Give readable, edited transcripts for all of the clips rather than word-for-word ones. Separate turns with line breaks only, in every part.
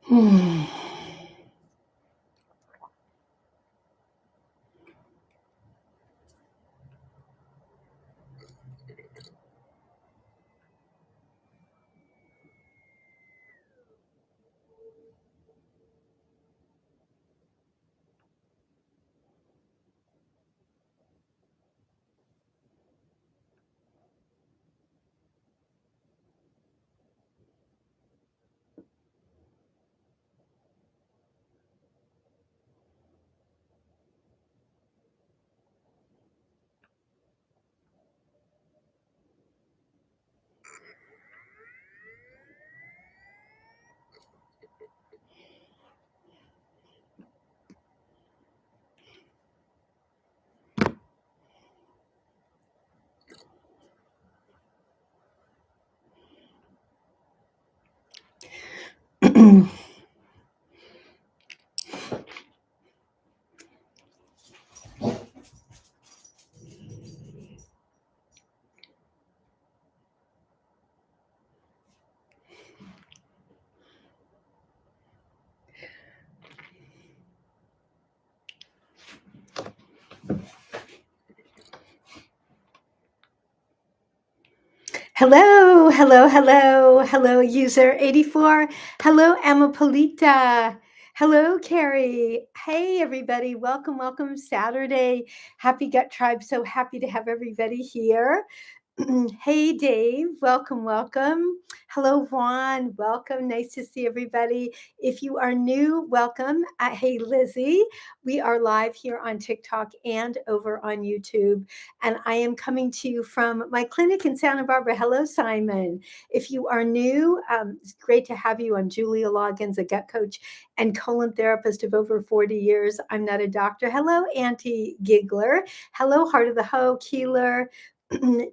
Hmm. Hello, hello, hello, hello, user 84. Hello, Amapolita. Hello, Carrie. Hey, everybody. Welcome, welcome. Saturday. Happy Gut Tribe. So happy to have everybody here. Hey, Dave. Welcome, welcome. Hello, Juan. Welcome. Nice to see everybody. If you are new, welcome. Hey, Lizzie. We are live here on TikTok and over on YouTube. And I am coming to you from my clinic in Santa Barbara. Hello, Simon. If you are new, it's great to have you. I'm Julia Loggins, a gut coach and colon therapist of over 40 years. I'm not a doctor. Hello, Auntie Giggler. Hello, Heart of the Hoe, Keeler.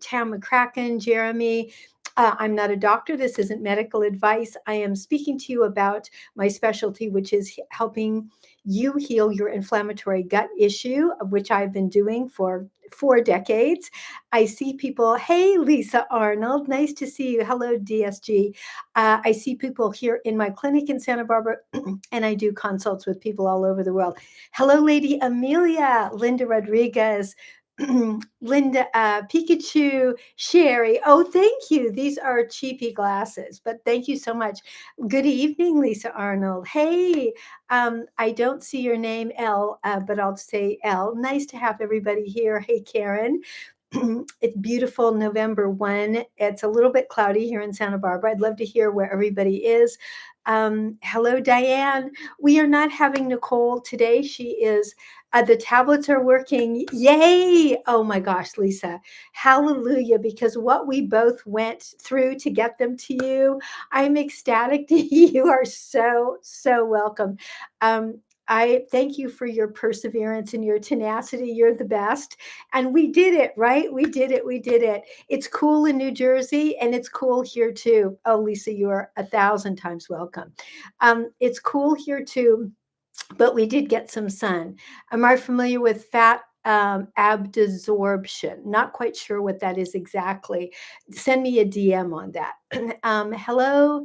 Tam McCracken, Jeremy. I'm not a doctor. This isn't medical advice. I am speaking to you about my specialty, which is helping you heal your inflammatory gut issue, which I've been doing for 4 decades. I see people. Hey, Lisa Arnold. Nice to see you. Hello, DSG. I see people here in my clinic in Santa Barbara, and I do consults with people all over the world. Hello, Lady Amelia, Linda Rodriguez. Linda, Pikachu, Sherry. Oh, thank you. These are cheapy glasses, but thank you so much. Good evening, Lisa Arnold. Hey, I don't see your name, L, but I'll say L. Nice to have everybody here. Hey, Karen. It's beautiful November 1. It's a little bit cloudy here in Santa Barbara. I'd love to hear where everybody is. Hello, Diane. We are not having Nicole today. She is, the tablets are working. Yay. Oh my gosh, Lisa. Hallelujah. Because what we both went through to get them to you, I'm ecstatic. You are so, so welcome. I thank you for your perseverance and your tenacity. You're the best. And we did it, right? We did it. We did it. It's cool in New Jersey and it's cool here too. Oh, Lisa, you are 1,000 times welcome. It's cool here too, but we did get some sun. Am I familiar with fat absorption? Not quite sure what that is exactly. Send me a DM on that. Hello,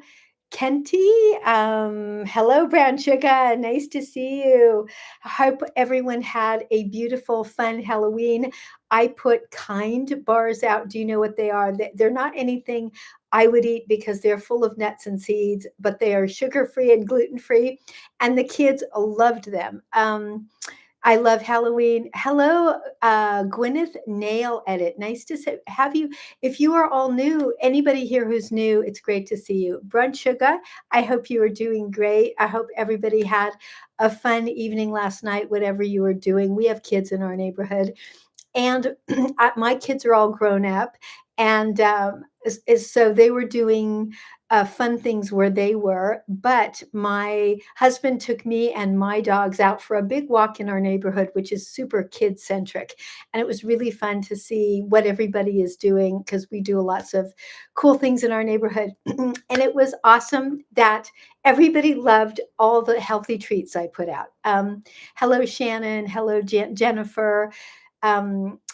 Kenty, hello, Brown Sugar. Nice to see you. I hope everyone had a beautiful, fun Halloween. I put kind bars out. Do you know what they are? They're not anything I would eat because they're full of nuts and seeds, but they are sugar free and gluten free. And the kids loved them. I love Halloween. Hello, Gwyneth Nail Edit. Nice to have you. If you are all new, anybody here who's new, it's great to see you. Brunch Sugar, I hope you are doing great. I hope everybody had a fun evening last night, whatever you were doing. We have kids in our neighborhood, and my kids are all grown up, and so they were doing fun things where they were, but my husband took me and my dogs out for a big walk in our neighborhood, which is super kid centric, and it was really fun to see what everybody is doing because we do lots of cool things in our neighborhood. And it was awesome that everybody loved all the healthy treats I put out. Hello, Shannon. Hello, Jennifer.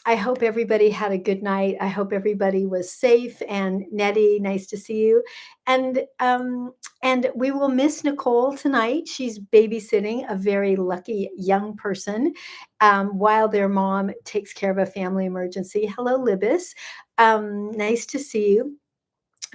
I hope everybody had a good night. I hope everybody was safe. And Nettie, nice to see you. And we will miss Nicole tonight. She's babysitting a very lucky young person while their mom takes care of a family emergency. Hello, Libis. Nice to see you.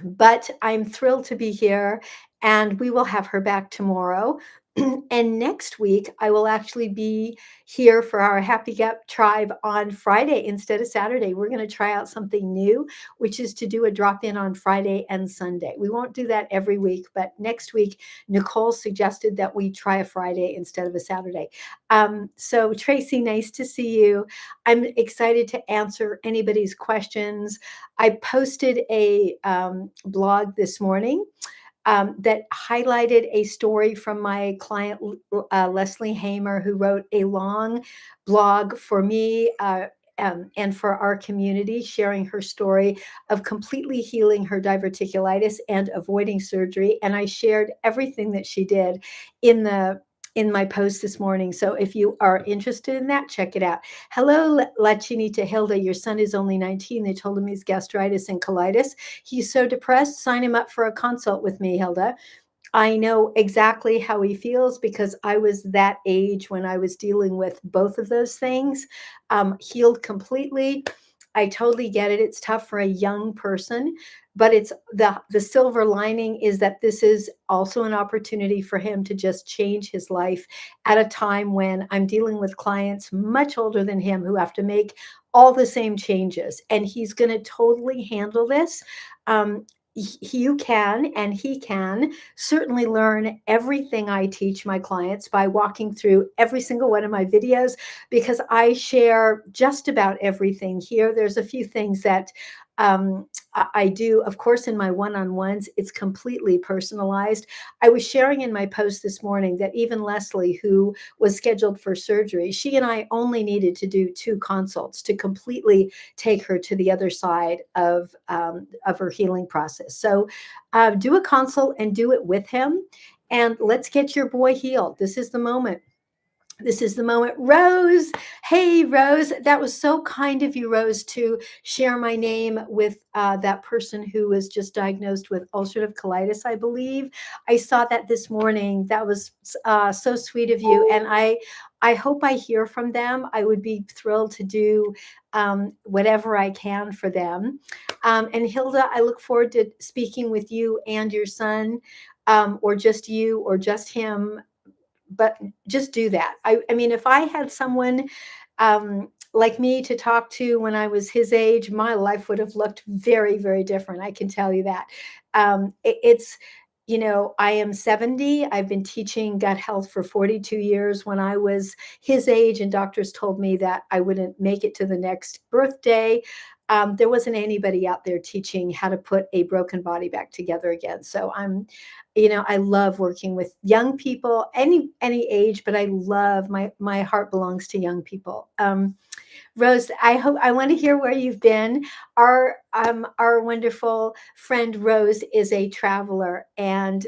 But I'm thrilled to be here, and we will have her back tomorrow. And next week, I will actually be here for our Happy Gap Tribe on Friday instead of Saturday. We're going to try out something new, which is to do a drop in on Friday and Sunday. We won't do that every week, but next week, Nicole suggested that we try a Friday instead of a Saturday. So, Tracy, nice to see you. I'm excited to answer anybody's questions. I posted a blog this morning that highlighted a story from my client, Leslie Hamer, who wrote a long blog for me. And for our community, sharing her story of completely healing her diverticulitis and avoiding surgery. And I shared everything that she did in the in my post this morning. So if you are interested in that, check it out. Hello, La Chinita Hilda. Your son is only 19. They told him he's gastritis and colitis. He's so depressed. Sign him up for a consult with me, Hilda. I know exactly how he feels because I was that age when I was dealing with both of those things. Healed completely. I totally get it. It's tough for a young person, but it's the silver lining is that this is also an opportunity for him to just change his life at a time when I'm dealing with clients much older than him who have to make all the same changes, and he's going to totally handle this. Um, you can, and he can certainly learn everything I teach my clients by walking through every single one of my videos because I share just about everything here. There's a few things that I do, of course, in my one-on-ones, it's completely personalized. I was sharing in my post this morning that even Leslie, who was scheduled for surgery, she and I only needed to do 2 consults to completely take her to the other side of her healing process. So do a consult and do it with him. And let's get your boy healed. This is the moment. This is the moment. Rose, hey, Rose, that was so kind of you, Rose, to share my name with that person who was just diagnosed with ulcerative colitis, I believe. I saw that this morning. That was so sweet of you. And I hope I hear from them. I would be thrilled to do whatever I can for them. And Hilda, I look forward to speaking with you and your son, or just you or just him, but just do that. I mean, if I had someone like me to talk to when I was his age, my life would have looked very, very different. I can tell you that. It's, I am 70. I've been teaching gut health for 42 years. When I was his age and doctors told me that I wouldn't make it to the next birthday, there wasn't anybody out there teaching how to put a broken body back together again. So I love working with young people, any age, but I love my heart belongs to young people. Rose, I want to hear where you've been. Our wonderful friend Rose is a traveler, and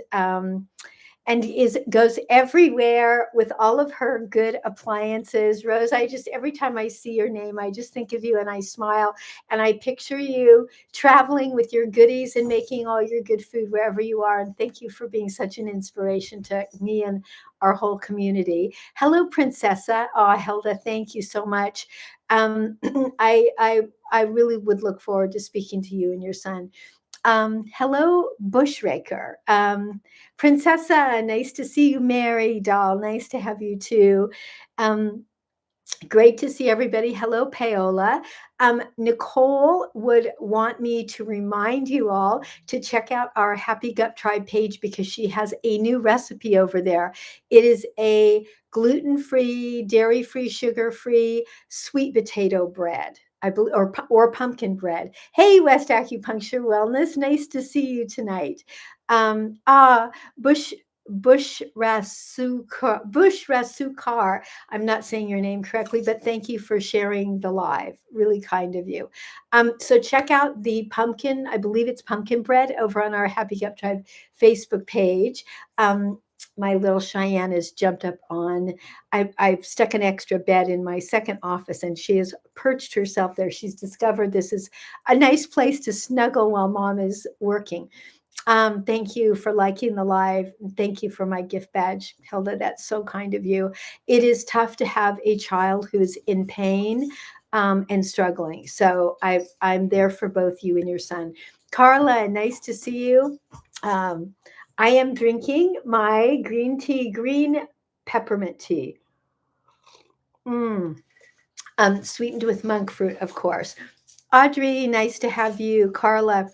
and is goes everywhere with all of her good appliances. Rose, I just every time I see your name, I just think of you and I smile and I picture you traveling with your goodies and making all your good food wherever you are. And thank you for being such an inspiration to me and our whole community. Hello, Princessa. Oh, Hilda, thank you so much. I really would look forward to speaking to you and your son. Hello, Bushraker. Princessa, nice to see you, Mary doll. Nice to have you too. Um, Great to see everybody. Hello, Paola. Nicole would want me to remind you all to check out our Happy Gut Tribe page because she has a new recipe over there. It is a gluten-free, dairy-free, sugar-free sweet potato bread. I believe, or pumpkin bread. Hey, West Acupuncture Wellness, nice to see you tonight. Um, ah, Bush Bush Rasukar. I'm not saying your name correctly, but thank you for sharing the live. Really kind of you. So check out the pumpkin, I believe it's pumpkin bread over on our Happy Gut Tribe Facebook page. My little Cheyenne has jumped up on. I've stuck an extra bed in my second office and she has perched herself there. She's discovered this is a nice place to snuggle while mom is working. Thank you for liking the live. Thank you for my gift badge, Hilda. That's so kind of you. It is tough to have a child who's in pain and struggling. So I'm there for both you and your son. Carla, nice to see you. Um, I am drinking my green tea, green peppermint tea. Mm. Sweetened with monk fruit, of course. Audrey, nice to have you. Carla,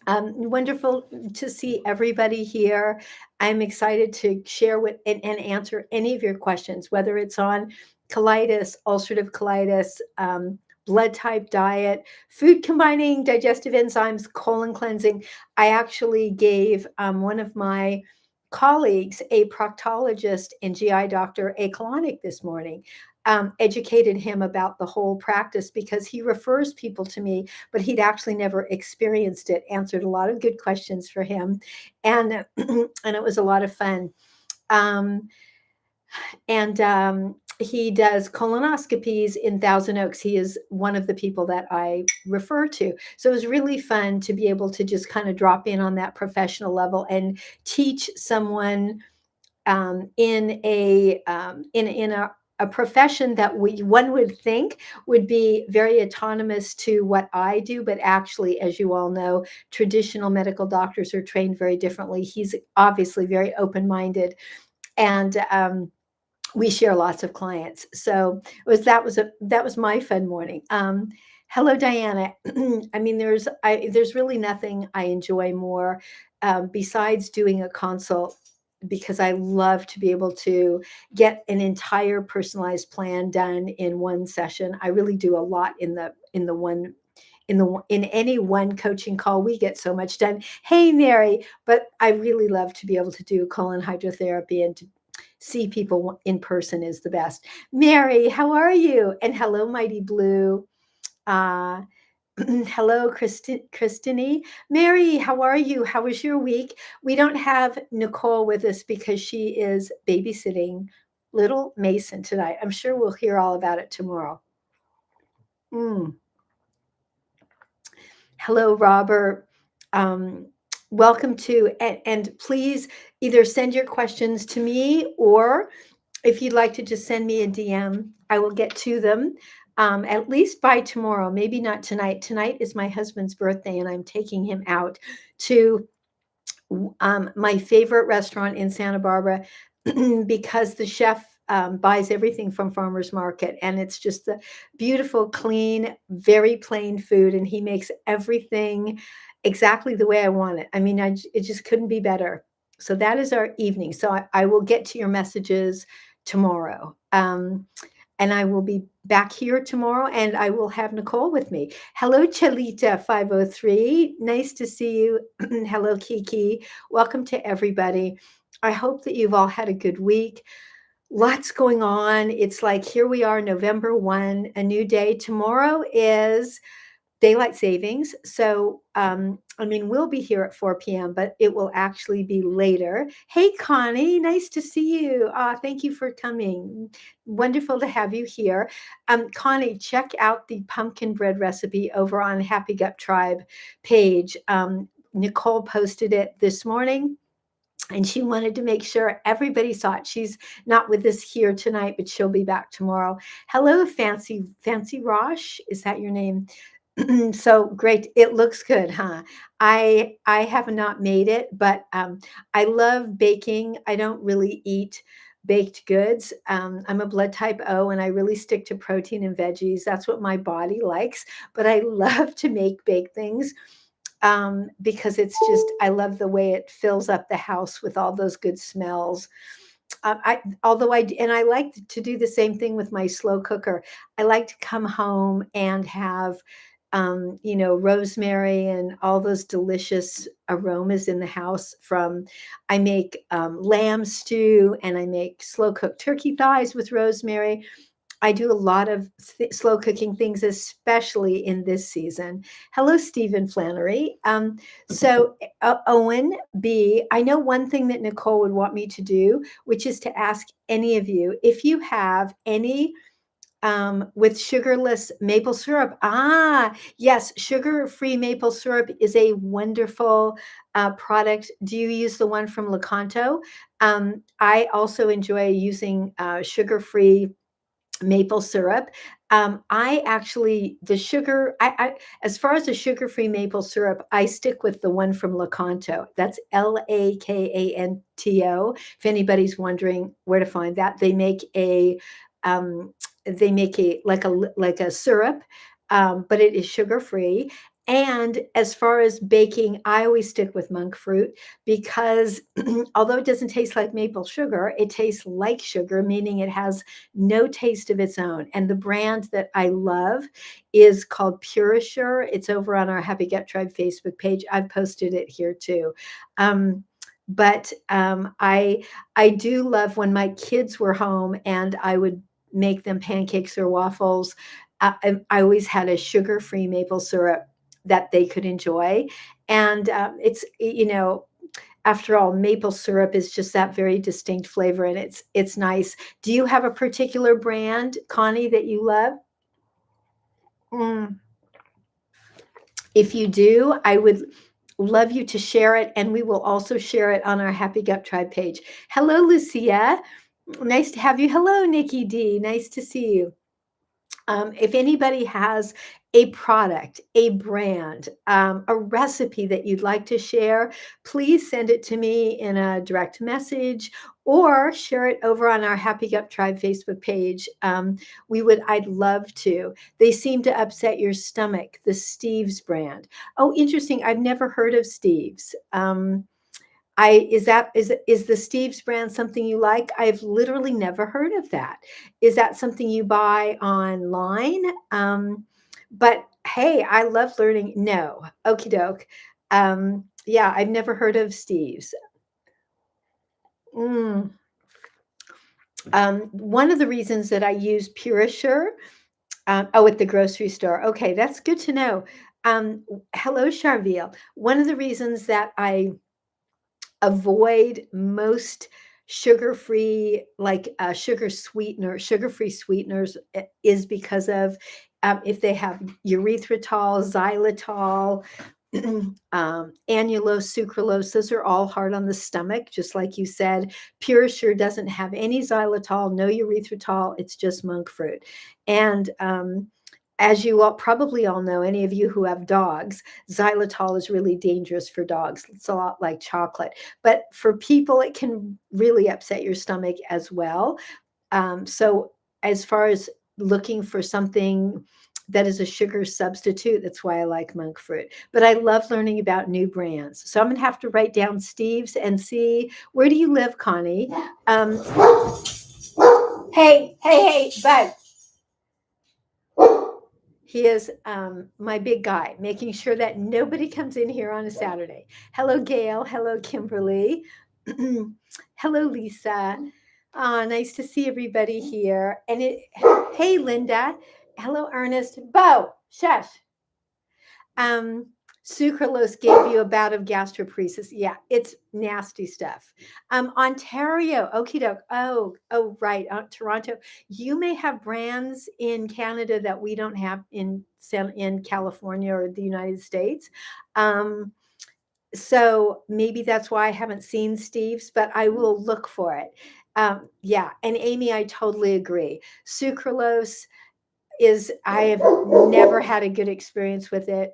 wonderful to see everybody here. I'm excited to share with and answer any of your questions, whether it's on colitis, ulcerative colitis, blood type diet, food combining digestive enzymes, colon cleansing. I actually gave one of my colleagues, a proctologist and GI doctor, a colonic this morning. Educated him about the whole practice because he refers people to me, but he'd actually never experienced it. Answered a lot of good questions for him, and and it was a lot of fun. Um, and he does colonoscopies in Thousand Oaks. He is one of the people that I refer to. So it was really fun to be able to just kind of drop in on that professional level and teach someone in a profession that one would think would be very autonomous to what I do, but actually, as you all know, traditional medical doctors are trained very differently. He's obviously very open-minded, and we share lots of clients. So that was my fun morning. Hello, Diana. I mean, there's really nothing I enjoy more besides doing a consult because I love to be able to get an entire personalized plan done in one session. I really do a lot in any one coaching call. We get so much done. Hey, Mary, but I really love to be able to do colon hydrotherapy and to see people in person is the best. Mary, how are you? And hello, Mighty Blue. Uh, hello, Christine. Mary, how are you? How was your week? We don't have Nicole with us because she is babysitting little Mason tonight. I'm sure we'll hear all about it tomorrow. Mm. Hello, Robert. Um, Welcome to, and please either send your questions to me or if you'd like to just send me a DM, I will get to them at least by tomorrow, maybe not tonight. Tonight is my husband's birthday, and I'm taking him out to my favorite restaurant in Santa Barbara because the chef buys everything from farmers market, and it's just the beautiful, clean, very plain food, and he makes everything exactly the way I want it. I mean, it just couldn't be better. So that is our evening. So I will get to your messages tomorrow. And I will be back here tomorrow and I will have Nicole with me. Hello, Chalita 503. Nice to see you. Hello, Kiki. Welcome to everybody. I hope that you've all had a good week. Lots going on. It's like here we are, November 1, a new day. Tomorrow is daylight savings. So I mean, we'll be here at 4 p.m., but it will actually be later. Hey, Connie, nice to see you. Thank you for coming. Wonderful to have you here. Connie, check out the pumpkin bread recipe over on Happy Gut Tribe page. Nicole posted it this morning, and she wanted to make sure everybody saw it. She's not with us here tonight, but she'll be back tomorrow. Hello, Fancy Rosh. Is that your name? So great. It looks good, huh? I have not made it, but I love baking. I don't really eat baked goods. I'm a blood type O, and I really stick to protein and veggies. That's what my body likes. But I love to make baked things, because it's just, I love the way it fills up the house with all those good smells. I like to do the same thing with my slow cooker. I like to come home and have, rosemary and all those delicious aromas in the house. I make lamb stew, and I make slow cooked turkey thighs with rosemary. I do a lot of slow cooking things, especially in this season. Hello, Stephen Flannery. Owen B., I know one thing that Nicole would want me to do, which is to ask any of you if you have any with sugarless maple syrup. Yes, sugar-free maple syrup is a wonderful product. Do you use the one from Lakanto? I also enjoy using sugar-free maple syrup. I actually, the sugar, as far as the sugar-free maple syrup, I stick with the one from Lakanto. That's Lakanto. If anybody's wondering where to find that, um, they make a syrup, but it is sugar-free. And as far as baking, I always stick with monk fruit because although it doesn't taste like maple sugar, it tastes like sugar, meaning it has no taste of its own. And the brand that I love is called Purisure. It's over on our Happy Gut Tribe Facebook page. I've posted it here too. I do love when my kids were home and I would make them pancakes or waffles. I always had a sugar-free maple syrup that they could enjoy. And after all, maple syrup is just that very distinct flavor, and it's nice. Do you have a particular brand, Connie, that you love? Mm. If you do, I would love you to share it, and we will also share it on our Happy Gut Tribe page. Hello, Lucia. Nice to have you. Hello, Nikki D. Nice to see you. If anybody has a product, a brand, a recipe that you'd like to share, please send it to me in a direct message or share it over on our Happy Gut Tribe Facebook page. I'd love to. They seem to upset your stomach, the Steve's brand. Oh, interesting. I've never heard of Steve's. Is the Steve's brand something you like? I've literally never heard of that. Is that something you buy online? But hey, I love learning. No, okie doke. Yeah, I've never heard of Steve's. Mm. One of the reasons that I use Purisure, at the grocery store. Okay, that's good to know. Hello, Charville. One of the reasons that I avoid most sugar-free, like sugar-free sweeteners, is because of if they have erythritol, xylitol, annulose, sucralose. Those are all hard on the stomach, just like you said. Purisure doesn't have any xylitol, no erythritol. It's just monk fruit. And as you probably all know, any of you who have dogs, xylitol is really dangerous for dogs. It's a lot like chocolate. But for people, it can really upset your stomach as well. So as far as looking for something that is a sugar substitute, that's why I like monk fruit. But I love learning about new brands. So I'm going to have to write down Steve's and see, where do you live, Connie? Hey, bud. He is my big guy, making sure that nobody comes in here on a Saturday. Hello, Gail. Hello, Kimberly. Hello, Lisa. Nice to see everybody here. Hey, Linda. Hello, Ernest. Bo, shush. Sucralose gave you a bout of gastroparesis. Yeah, it's nasty stuff. Ontario, okie doke. Oh, right. Toronto. You may have brands in Canada that we don't have in California or the United States. Um, so maybe that's why I haven't seen Steve's, but I will look for it. Yeah, and Amy, I totally agree. Sucralose is I have never had a good experience with it.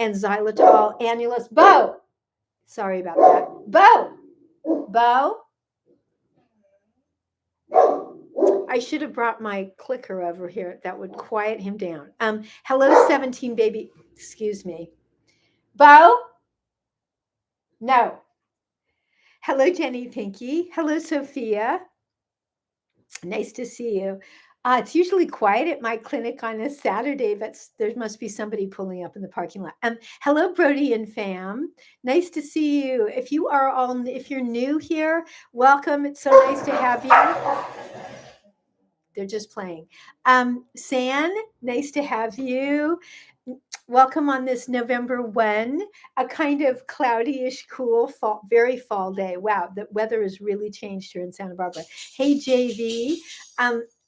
And xylitol, annulus. Bo, sorry about that. Bo, I should have brought my clicker over here. That would quiet him down. Hello, 17 baby. Excuse me. Bo, no. Hello, Jenny Pinky. Hello, Sophia. Nice to see you. It's usually quiet at my clinic on a Saturday, but there must be somebody pulling up in the parking lot. Hello, Brody and fam. Nice to see you. If you're new here, welcome. It's so nice to have you. They're just playing. San, nice to have you. Welcome on this November 1, a kind of cloudy-ish, cool fall, very fall day. Wow, the weather has really changed here in Santa Barbara. Hey, JV,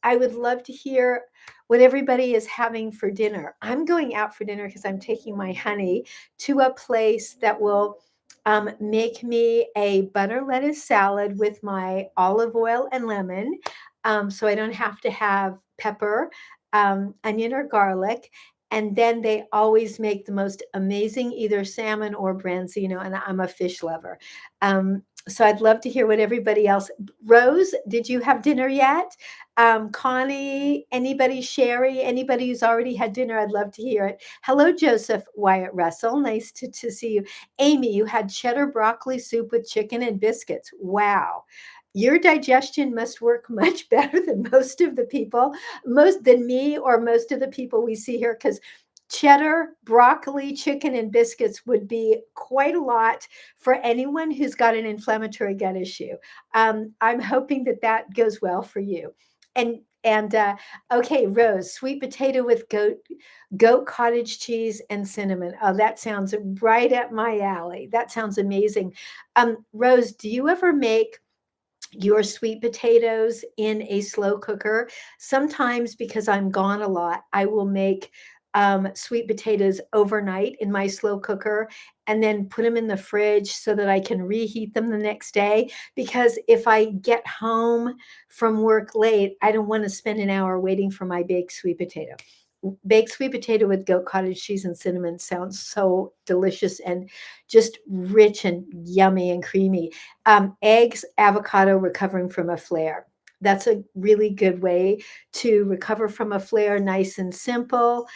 I would love to hear what everybody is having for dinner. I'm going out for dinner because I'm taking my honey to a place that will make me a butter lettuce salad with my olive oil and lemon, so I don't have to have pepper, onion, or garlic. And then they always make the most amazing either salmon or branzino, and I'm a fish lover. So I'd love to hear what everybody else. Rose, did you have dinner yet? Connie, anybody, Sherry, anybody who's already had dinner, I'd love to hear it. Hello, Joseph Wyatt Russell. Nice to see you. Amy, you had cheddar broccoli soup with chicken and biscuits. Wow. Your digestion must work much better than most of the people, most than me or most of the people we see here, because cheddar, broccoli, chicken, and biscuits would be quite a lot for anyone who's got an inflammatory gut issue. I'm hoping that goes well for you. And okay, Rose, sweet potato with goat cottage cheese and cinnamon. Oh, that sounds right up my alley. That sounds amazing. Rose, do you ever make your sweet potatoes in a slow cooker? Sometimes, because I'm gone a lot, I will make sweet potatoes overnight in my slow cooker and then put them in the fridge so that I can reheat them the next day. Because if I get home from work late, I don't want to spend an hour waiting for my baked sweet potato. Baked sweet potato with goat cottage cheese and cinnamon sounds so delicious and just rich and yummy and creamy. Eggs, avocado, recovering from a flare. That's a really good way to recover from a flare, nice and simple.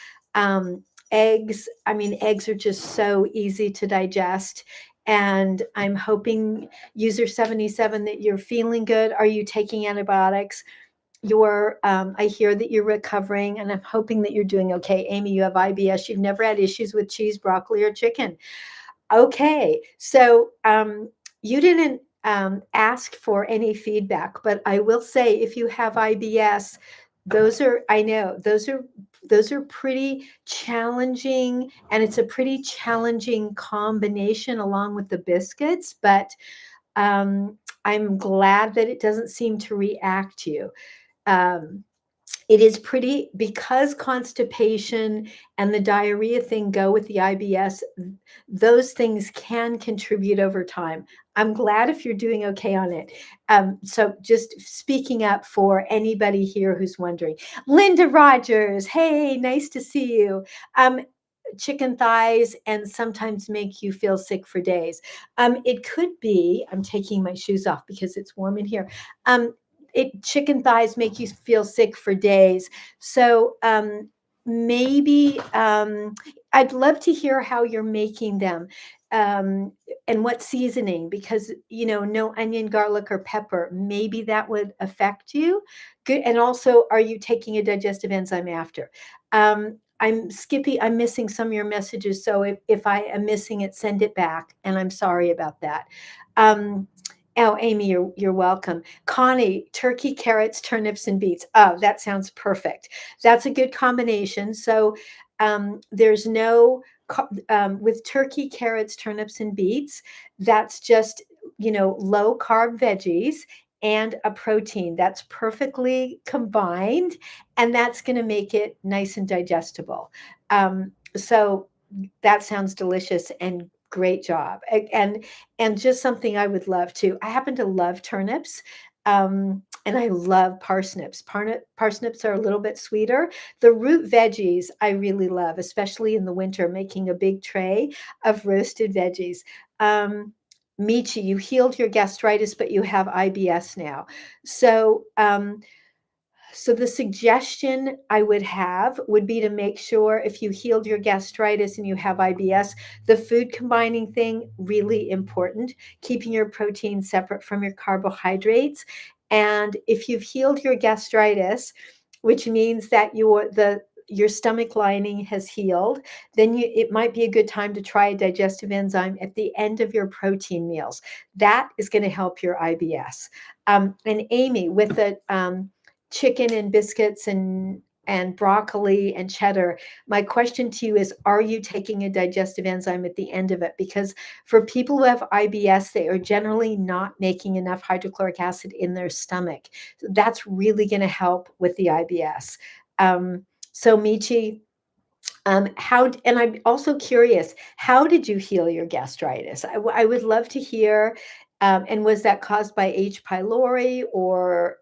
Eggs, I mean, eggs are just so easy to digest. And I'm hoping, user 77, that you're feeling good. Are you taking antibiotics? I hear that you're recovering, and I'm hoping that you're doing okay. Amy, you have IBS. You've never had issues with cheese, broccoli, or chicken. Okay, so you didn't ask for any feedback, but I will say if you have IBS, I know those are pretty challenging, and it's a pretty challenging combination along with the biscuits, but I'm glad that it doesn't seem to react to you. Um, it is pretty, because constipation and the diarrhea thing go with the IBS, those things can contribute over time. I'm glad if you're doing okay on it. So just speaking up for anybody here who's wondering. Linda Rogers, hey, nice to see you. Chicken thighs and sometimes make you feel sick for days. It could be, I'm taking my shoes off because it's warm in here. Chicken thighs make you feel sick for days. So maybe I'd love to hear how you're making them, and what seasoning, because no onion, garlic, or pepper. Maybe that would affect you. Good. And also, are you taking a digestive enzyme after? I'm missing some of your messages. So if I am missing it, send it back. And I'm sorry about that. Oh, Amy, you're welcome. Connie, turkey, carrots, turnips, and beets. Oh, that sounds perfect. That's a good combination. So there's no with turkey, carrots, turnips, and beets. That's just, low carb veggies and a protein that's perfectly combined, and that's going to make it nice and digestible. So that sounds delicious and great job. And just something I would love to. I happen to love turnips. And I love parsnips. Parsnips are a little bit sweeter. The root veggies I really love, especially in the winter, making a big tray of roasted veggies. Um, Michi, you healed your gastritis, but you have IBS now. So the suggestion I would have would be to make sure, if you healed your gastritis and you have IBS, the food combining thing, really important, keeping your protein separate from your carbohydrates. And if you've healed your gastritis, which means that your stomach lining has healed, then it might be a good time to try a digestive enzyme at the end of your protein meals. That is going to help your IBS. And Amy, with the chicken and biscuits and broccoli and cheddar. My question to you is, are you taking a digestive enzyme at the end of it? Because for people who have IBS, they are generally not making enough hydrochloric acid in their stomach. So that's really going to help with the IBS. So Michi, and I'm also curious, how did you heal your gastritis? I would love to hear. And was that caused by H. pylori, or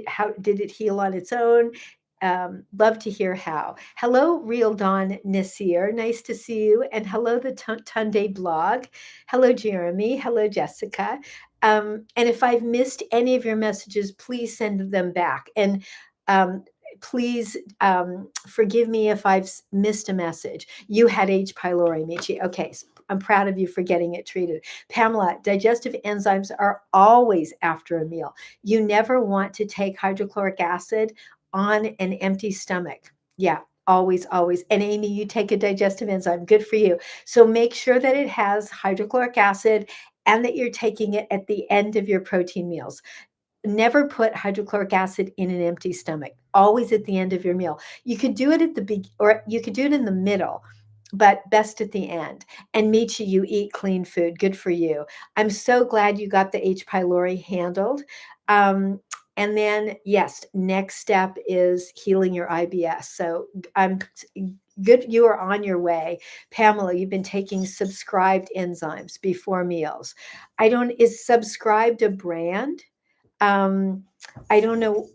how did it heal on its own? Love to hear how. Hello, Real Dawn Nasir. Nice to see you. And hello, the Tunde blog. Hello, Jeremy. Hello, Jessica. And if I've missed any of your messages, please send them back. And um, please forgive me if I've missed a message. You had H. pylori, Michi. Okay, so I'm proud of you for getting it treated. Pamela, digestive enzymes are always after a meal. You never want to take hydrochloric acid on an empty stomach. Yeah, always, always. And Amy, you take a digestive enzyme. Good for you. So make sure that it has hydrochloric acid and that you're taking it at the end of your protein meals. Never put hydrochloric acid in an empty stomach, always at the end of your meal. You could do it at the or you could do it in the middle, but best at the end. And Michi, you eat clean food. Good for you. I'm so glad you got the H. pylori handled. And then, yes, next step is healing your IBS. So I'm good. You are on your way. Pamela, you've been taking Subscribed enzymes before meals. Is Subscribed a brand? Um, I don't know.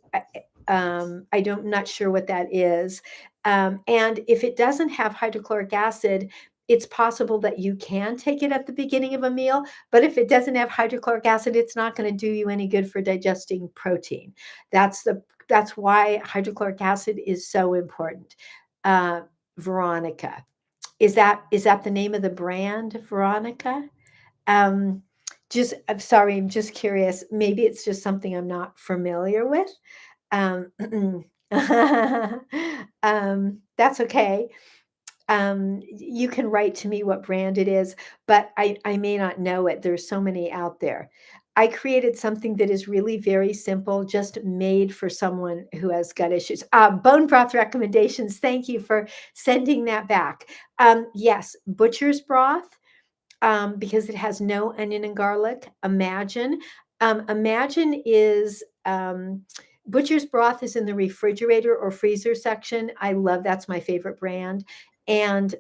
Not sure what that is. And if it doesn't have hydrochloric acid, it's possible that you can take it at the beginning of a meal. But if it doesn't have hydrochloric acid, it's not going to do you any good for digesting protein. That's why hydrochloric acid is so important. Uh, Veronica, is that the name of the brand, Veronica? Um, I'm sorry, I'm just curious. Maybe it's just something I'm not familiar with. Um, that's okay. You can write to me what brand it is, but I may not know it. There's so many out there. I created something that is really very simple, just made for someone who has gut issues. Bone broth recommendations. Thank you for sending that back. Yes, butcher's broth, because it has no onion and garlic. Imagine is Butcher's broth is in the refrigerator or freezer section. I love That's my favorite brand. And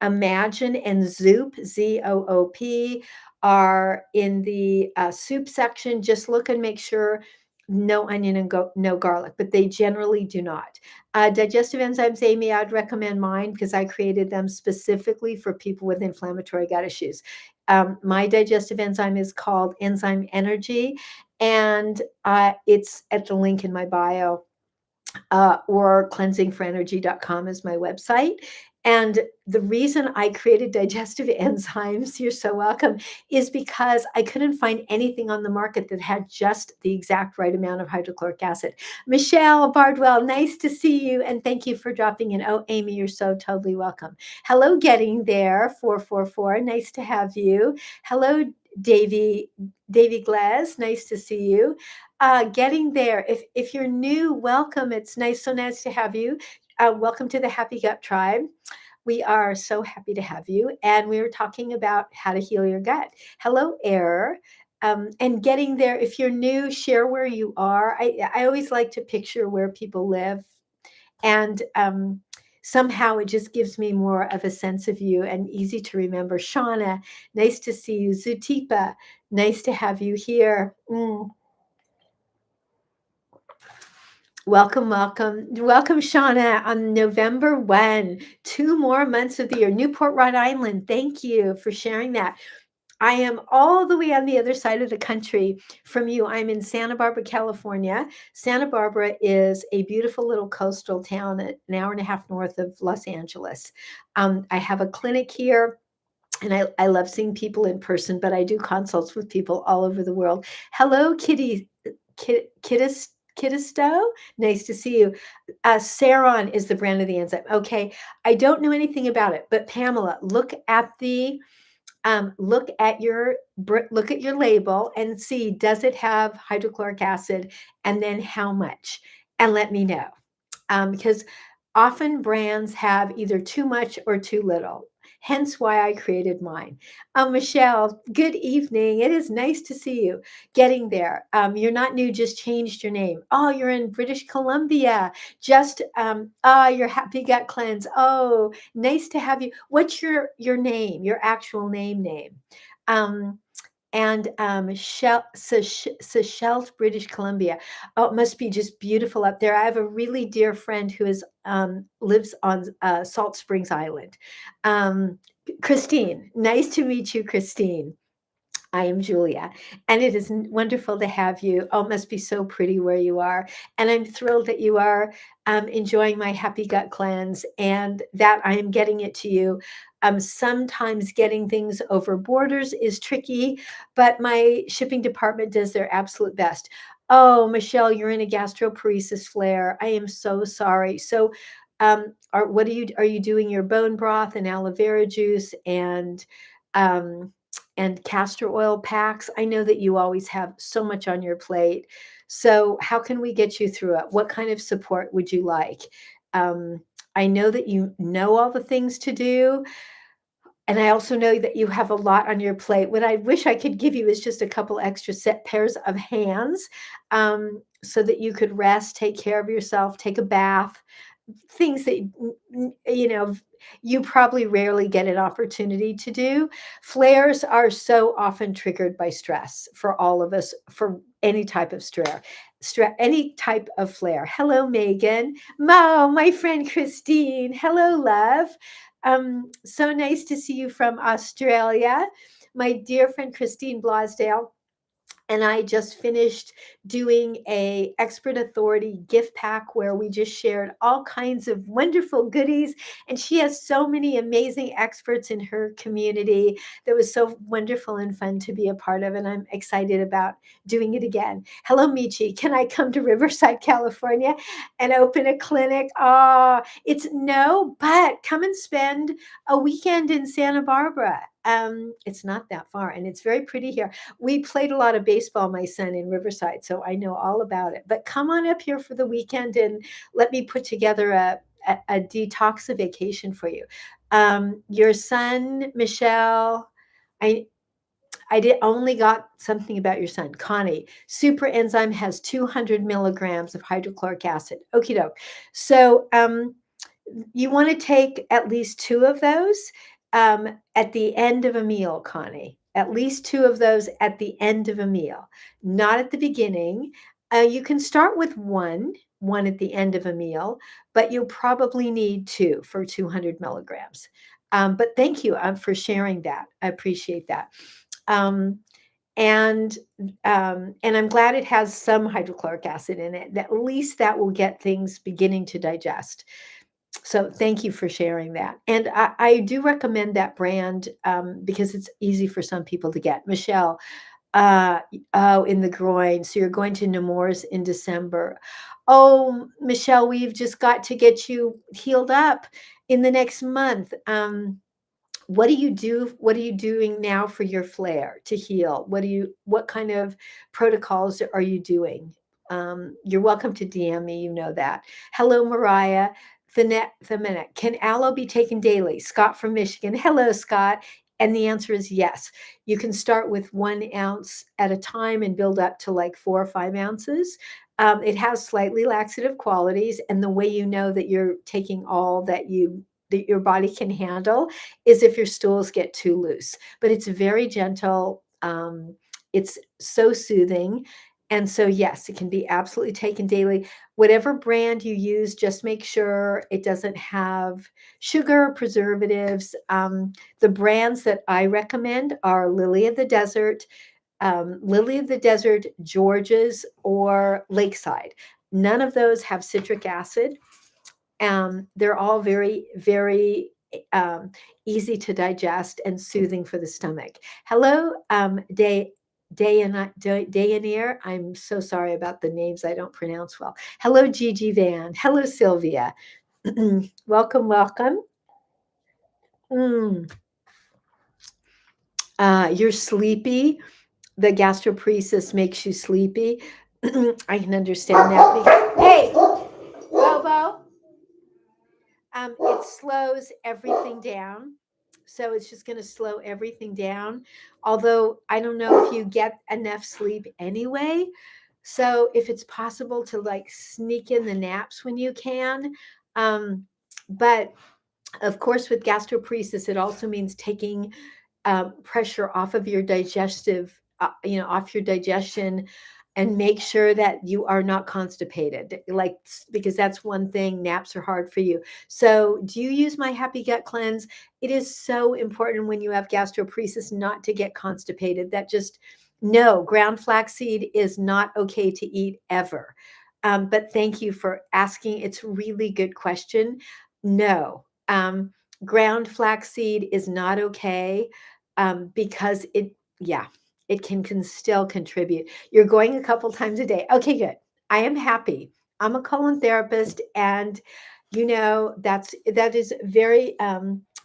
Imagine and Zoop, ZOOP, are in the soup section. Just look and make sure no onion and no garlic, but they generally do not. Digestive enzymes, Amy, I'd recommend mine because I created them specifically for people with inflammatory gut issues. My digestive enzyme is called Enzyme Energy, and it's at the link in my bio, or cleansingforenergy.com is my website. And the reason I created digestive enzymes, you're so welcome, is because I couldn't find anything on the market that had just the exact right amount of hydrochloric acid. Michelle Bardwell, nice to see you. And thank you for dropping in. Oh, Amy, you're so totally welcome. Hello, Getting There 444. Nice to have you. Hello, Davy Glass. Nice to see you. Getting There. If you're new, welcome. It's so nice to have you. Welcome to the Happy Gut Tribe. We are so happy to have you. And we were talking about how to heal your gut. Hello, Air. And getting there, if you're new, share where you are. I always like to picture where people live. And somehow it just gives me more of a sense of you and easy to remember. Shauna, nice to see you. Zutipa, nice to have you here. Welcome, welcome. Welcome, Shauna, on November 1, 2 more months of the year. Newport, Rhode Island, thank you for sharing that. I am all the way on the other side of the country from you. I'm in Santa Barbara, California. Santa Barbara is a beautiful little coastal town, an hour and a half north of Los Angeles. I have a clinic here. And I love seeing people in person, but I do consults with people all over the world. Hello, Kittisto. Nice to see you. Saron is the brand of the enzyme. Okay, I don't know anything about it, but Pamela, look at your label and see, does it have hydrochloric acid, and then how much, and let me know. Because often brands have either too much or too little. Hence why I created mine. Michelle, good evening. It is nice to see you. Getting there. You're not new, just changed your name. Oh, you're in British Columbia. Your Happy Gut Cleanse. Oh, nice to have you. What's your name? Your actual name? Um, and Seychelles, British Columbia. Oh, it must be just beautiful up there. I have a really dear friend who lives on Salt Springs Island. Um, Christine, nice to meet you, Christine. I am Julia, and it is wonderful to have you. Oh, it must be so pretty where you are. And I'm thrilled that you are enjoying my Happy Gut Cleanse and that I am getting it to you. Sometimes getting things over borders is tricky, but my shipping department does their absolute best. Oh, Michelle, you're in a gastroparesis flare. I am so sorry. So, are you doing your bone broth and aloe vera juice um, and castor oil packs? I know that you always have so much on your plate. So, how can we get you through it? What kind of support would you like? Um, I know that you know all the things to do. And I also know that you have a lot on your plate. What I wish I could give you is just a couple extra set pairs of hands, so that you could rest, take care of yourself, take a bath, things that you probably rarely get an opportunity to do. Flares are so often triggered by stress for all of us, for any type of any type of flare. Hello, Megan. Mo, my friend Christine. Hello, love. So nice to see you from Australia. My dear friend Christine Blosdale and I just finished doing a expert authority gift pack where we just shared all kinds of wonderful goodies, and she has so many amazing experts in her community that was so wonderful and fun to be a part of, and I'm excited about doing it again. Hello, Michi. Can I come to Riverside, California and open a clinic? It's no, but come and spend a weekend in Santa Barbara. It's not that far and it's very pretty here. We played a lot of baseball, my son, in Riverside, so I know all about it. But come on up here for the weekend and let me put together a detoxification for you. Your son, Michelle, I I did only got something about your son, Connie. Super enzyme has 200 milligrams of hydrochloric acid. Okie doke. So you want to take at least two of those at the end of a meal, Connie. At least two of those at the end of a meal, not at the beginning. You can start with one at the end of a meal, but you'll probably need two for 200 milligrams. But thank you for sharing that. I appreciate that. Um, and and I'm glad it has some hydrochloric acid in it. At least that will get things beginning to digest. So thank you for sharing that. And I do recommend that brand because it's easy for some people to get. Michelle, oh, in the groin. So you're going to Nemours in December. Oh, Michelle, we've just got to get you healed up in the next month. What do you do? What are you doing now for your flare to heal? What kind of protocols are you doing? You're welcome to DM me, you know that. Hello, Mariah. Thematic. Can aloe be taken daily? Scott from Michigan. Hello, Scott. And the answer is yes. You can start with 1 ounce at a time and build up to like 4 or 5 ounces. It has slightly laxative qualities, and the way you know that you're taking all that your body can handle is if your stools get too loose. But it's very gentle. It's so soothing. And so, yes, it can be absolutely taken daily. Whatever brand you use, just make sure it doesn't have sugar, preservatives. The brands that I recommend are Lily of the Desert, George's, or Lakeside. None of those have citric acid. They're all very, very um, easy to digest and soothing for the stomach. Hello, Dayanir. I'm so sorry about the names I don't pronounce well. Hello, Gigi Van. Hello, Sylvia. Welcome, welcome. Mm, you're sleepy. The gastroparesis makes you sleepy. I can understand that. Hey, Bobo. It slows everything down. So it's just going to slow everything down. Although I don't know if you get enough sleep anyway. So if it's possible to like sneak in the naps when you can. But of course, with gastroparesis, it also means taking pressure off of your off your digestion, and make sure that you are not constipated. Like, because that's one thing, naps are hard for you. So, do you use my Happy Gut Cleanse? It is so important when you have gastroparesis not to get constipated. That just, no, ground flaxseed is not okay to eat ever. But thank you for asking. It's a really good question. No. Ground flaxseed is not okay, because yeah, it can still contribute. You're going a couple times a day. Okay, good. I am happy. I'm a colon therapist, and that is very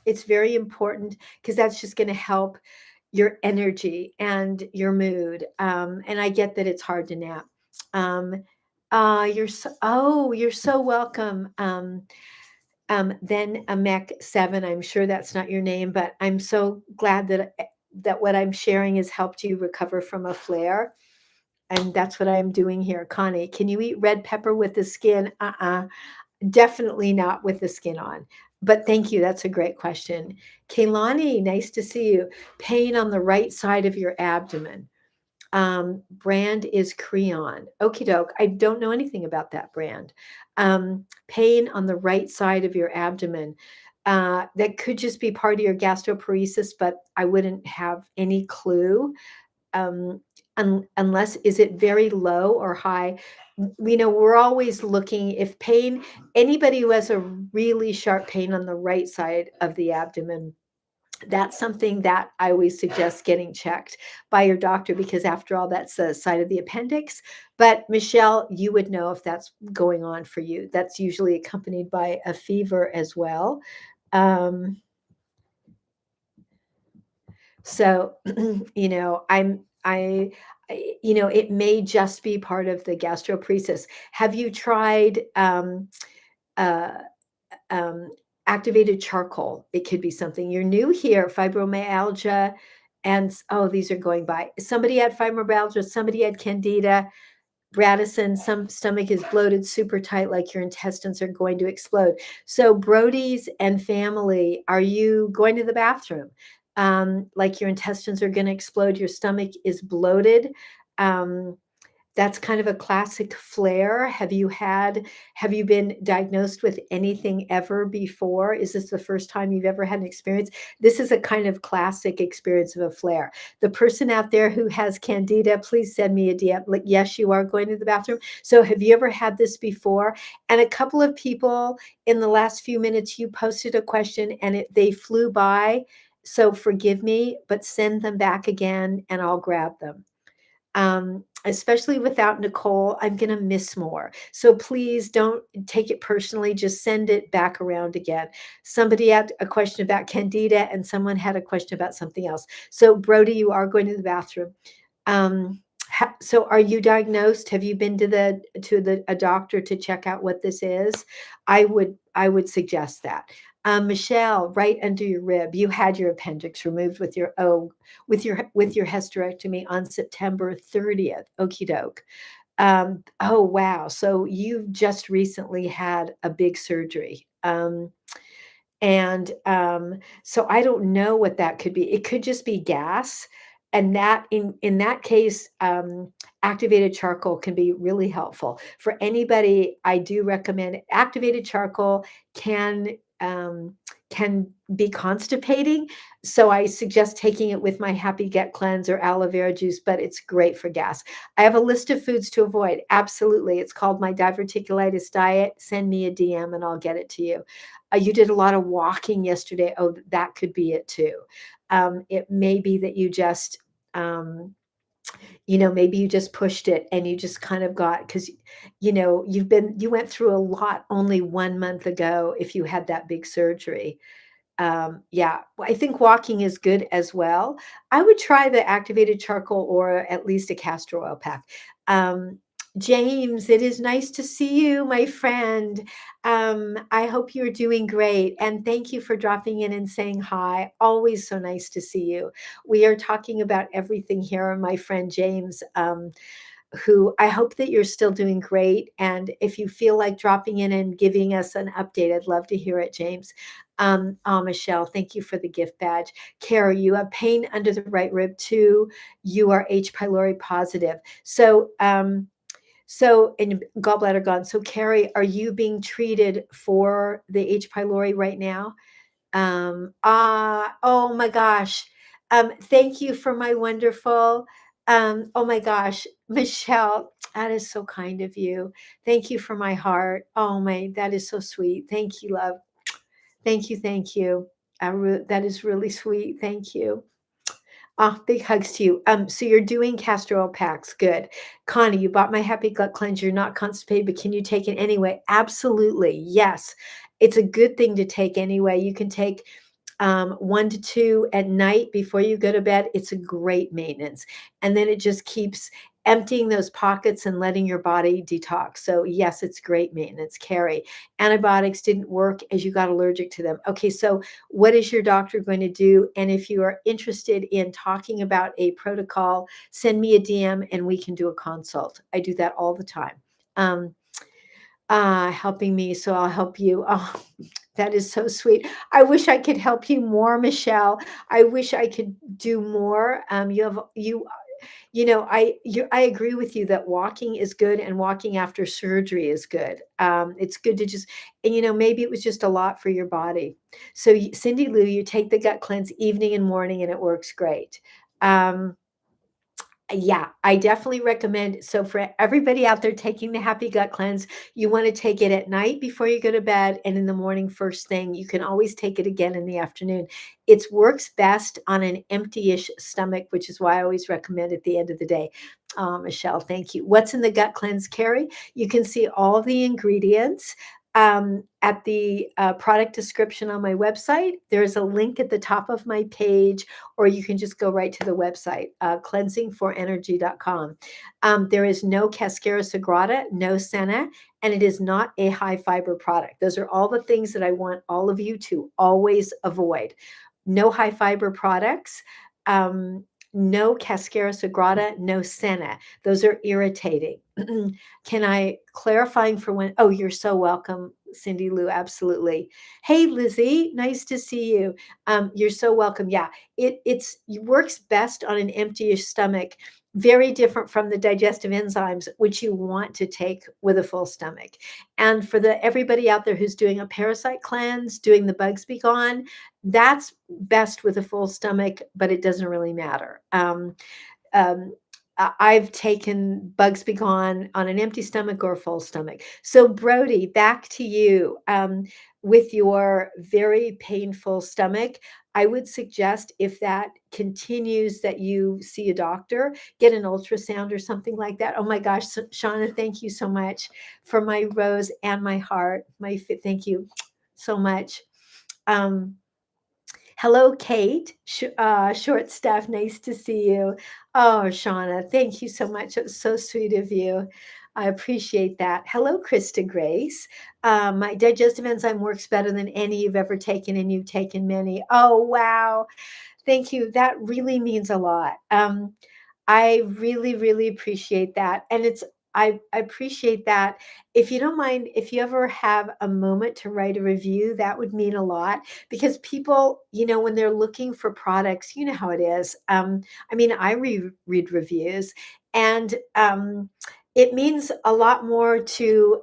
it's very important, because that's just going to help your energy and your mood. And I get that it's hard to nap. You're so welcome. Then a Mech 7. I'm sure that's not your name, but I'm so glad that what I'm sharing has helped you recover from a flare. And that's what I'm doing here. Connie, can you eat red pepper with the skin? Definitely not with the skin on. But thank you. That's a great question. Kaylani, nice to see you. Pain on the right side of your abdomen. Brand is Creon. Okie doke. I don't know anything about that brand. Pain on the right side of your abdomen. That could just be part of your gastroparesis, but I wouldn't have any clue. Unless, is it very low or high? We're always looking if pain, anybody who has a really sharp pain on the right side of the abdomen, that's something that I always suggest getting checked by your doctor, because after all, that's the side of the appendix. But Michelle, you would know if that's going on for you. That's usually accompanied by a fever as well. So, it may just be part of the gastroparesis. Have you tried uh, um, activated charcoal? It could be something. You're new here, fibromyalgia, and oh, these are going by. Somebody had fibromyalgia, somebody had candida, Bradison, some stomach is bloated super tight, like your intestines are going to explode. So, Brody's and family, are you going to the bathroom? Like your intestines are going to explode, your stomach is bloated. Um, that's kind of a classic flare. Have you been diagnosed with anything ever before? Is this the first time you've ever had an experience? This is a kind of classic experience of a flare. The person out there who has candida, please send me a DM. Like, yes, you are going to the bathroom. So have you ever had this before? And a couple of people in the last few minutes, you posted a question and they flew by. So forgive me, but send them back again and I'll grab them. Especially without Nicole, I'm going to miss more. So please don't take it personally. Just send it back around again. Somebody had a question about candida and someone had a question about something else. So Brody, you are going to the bathroom. So are you diagnosed? Have you been to the a doctor to check out what this is? I would suggest that. Michelle, right under your rib, you had your appendix removed with your with your hysterectomy on September 30th. Okie doke. Oh wow. So you've just recently had a big surgery. And, so I don't know what that could be. It could just be gas, and that in that case, activated charcoal can be really helpful. For anybody, I do recommend activated charcoal can, can be constipating, so I suggest taking it with my Happy Gut Cleanse or aloe vera juice, but it's great for gas. I have a list of foods to avoid. Absolutely. It's called my diverticulitis diet. Send me a DM and I'll get it to you. You did a lot of walking yesterday. Oh, that could be it too. It may be that you just, maybe you just pushed it and you just kind of got, because, you went through a lot only 1 month ago if you had that big surgery. Yeah, I think walking is good as well. I would try the activated charcoal or at least a castor oil pack. Um, James, it is nice to see you, my friend. I hope you're doing great. And thank you for dropping in and saying hi. Always so nice to see you. We are talking about everything here, my friend James. Who I hope that you're still doing great. And if you feel like dropping in and giving us an update, I'd love to hear it, James. Oh, Michelle, thank you for the gift badge. Kara, you have pain under the right rib too. You are H. pylori positive. So and gallbladder gone. So Carrie, are you being treated for the H. pylori right now? Oh my gosh. Thank you for my wonderful, oh my gosh, Michelle, that is so kind of you. Thank you for my heart. Oh my, that is so sweet. Thank you, love. Thank you. Thank you. That is really sweet. Thank you. Oh, big hugs to you. So you're doing castor oil packs. Good. Connie, you bought my Happy Gut Cleanse. You're not constipated, but can you take it anyway? Absolutely. Yes. It's a good thing to take anyway. You can take 1 to 2 at night before you go to bed. It's a great maintenance. And then it just keeps emptying those pockets and letting your body detox. So yes, it's great maintenance. Carrie, antibiotics didn't work as you got allergic to them. Okay, so what is your doctor going to do? And if you are interested in talking about a protocol, send me a DM and we can do a consult. I do that all the time. Um, helping me, so I'll help you. Oh, that is so sweet. I wish I could help you more, Michelle. I wish I could do more. I agree with you that walking is good and walking after surgery is good. It's good to just, and maybe it was just a lot for your body. So Cindy Lou, you take the gut cleanse evening and morning and it works great. Um, yeah, I definitely recommend. So for everybody out there taking the Happy Gut Cleanse, you want to take it at night before you go to bed and in the morning first thing. You can always take it again in the afternoon. It works best on an empty-ish stomach, which is why I always recommend at the end of the day. Michelle, thank you. What's in the gut cleanse, Carrie? You can see all the ingredients at the product description on my website. There's a link at the top of my page, or you can just go right to the website, cleansingforenergy.com. There is no Cascara Sagrada, no Senna, and it is not a high fiber product. Those are all the things that I want all of you to always avoid. No high fiber products. No Cascara Sagrada, no Senna. Those are irritating. Can I clarifying for when? Oh, you're so welcome, Cindy Lou. Absolutely. Hey, Lizzie, nice to see you. You're so welcome. Yeah, it works best on an empty stomach. Very different from the digestive enzymes, which you want to take with a full stomach. And for the everybody out there who's doing a parasite cleanse, doing the bugs be gone, that's best with a full stomach, but it doesn't really matter. Um, I've taken Bugs Be Gone on an empty stomach or a full stomach. So, Brody, back to you. With your very painful stomach, I would suggest if that continues that you see a doctor, get an ultrasound or something like that. Oh my gosh, Shauna, thank you so much for my rose and my heart. Thank you so much. Um, Hello, Kate. Short Stuff, nice to see you. Oh, Shauna, thank you so much. It was so sweet of you. I appreciate that. Hello, Krista Grace. My digestive enzyme works better than any you've ever taken, and you've taken many. Oh, wow. Thank you. That really means a lot. I really, really appreciate that. And I appreciate that. If you don't mind, if you ever have a moment to write a review, that would mean a lot because people, when they're looking for products, you know how it is. I mean, I read reviews and it means a lot more to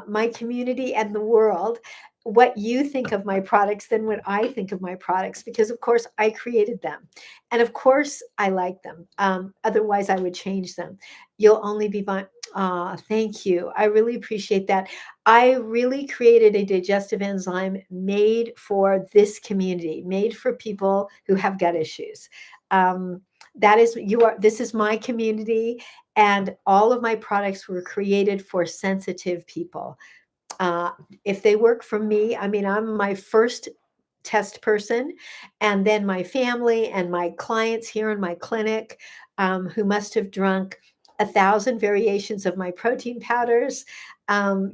my community and the world what you think of my products than what I think of my products because, of course, I created them. And of course, I like them. Otherwise, I would change them. You'll only be buying. Thank you. I really appreciate that. I really created a digestive enzyme made for this community, made for people who have gut issues. That is this is my community, and all of my products were created for sensitive people. Uh, if they work for me, I mean, I'm my first test person, and then my family and my clients here in my clinic who must have drunk 1,000 variations of my protein powders,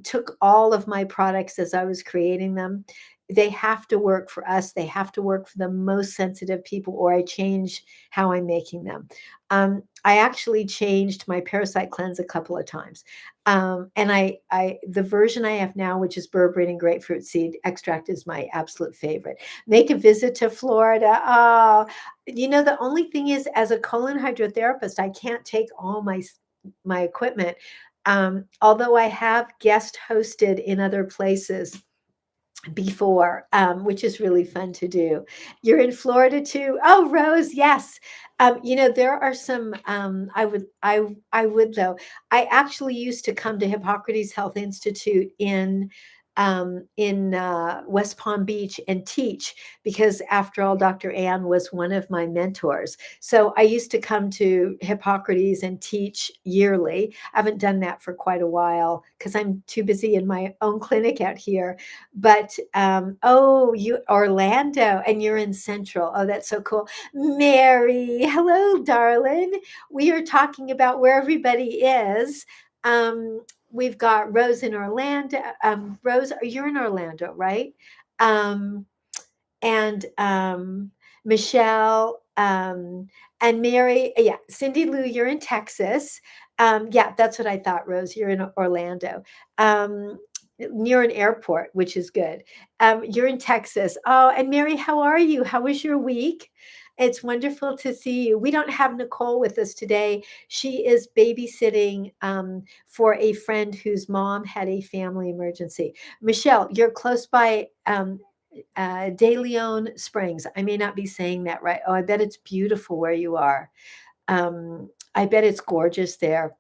took all of my products as I was creating them. They have to work for us. They have to work for the most sensitive people, or I change how I'm making them. I actually changed my parasite cleanse a couple of times. And the version I have now, which is berberine and grapefruit seed extract, is my absolute favorite. Make a visit to Florida. Oh, the only thing is, as a colon hydrotherapist, I can't take all my equipment. Although I have guest hosted in other places before, which is really fun to do. You're in Florida too. Oh, Rose, yes. There are some. I would though. I actually used to come to Hippocrates Health Institute in West Palm Beach and teach because, after all, Dr. Ann was one of my mentors. So I used to come to Hippocrates and teach yearly. I haven't done that for quite a while because I'm too busy in my own clinic out here. But oh, you Orlando, and you're in Central. Oh, that's so cool. Mary, hello, darling. We are talking about where everybody is. We've got Rose in Orlando. Rose, you're in Orlando, right? Um, and Michelle and Mary. Yeah, Cindy Lou, you're in Texas. Yeah, that's what I thought, Rose. You're in Orlando. Near an airport, which is good. You're in Texas. Oh, and Mary, how are you? How was your week? It's wonderful to see you. We don't have Nicole with us today. She is babysitting for a friend whose mom had a family emergency. Michelle, you're close by De Leon Springs. I may not be saying that right. Oh, I bet it's beautiful where you are. I bet it's gorgeous there.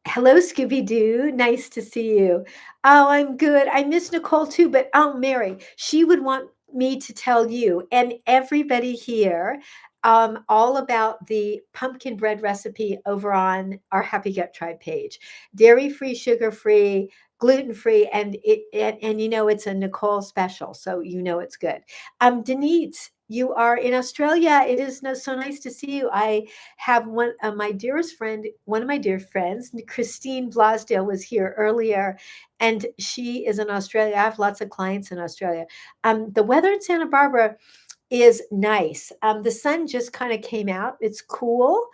Hello, Scooby Doo. Nice to see you. Oh, I'm good. I miss Nicole too, but oh, Mary, she would want me to tell you and everybody here all about the pumpkin bread recipe over on our Happy Gut Tribe page. Dairy free, sugar free, gluten free, and it's a Nicole special, so it's good. Denise, you are in Australia. It is so nice to see you. I have one of my dear friends, Christine Blasdale, was here earlier, and she is in Australia. I have lots of clients in Australia. The weather in Santa Barbara is nice. The sun just kind of came out. It's cool.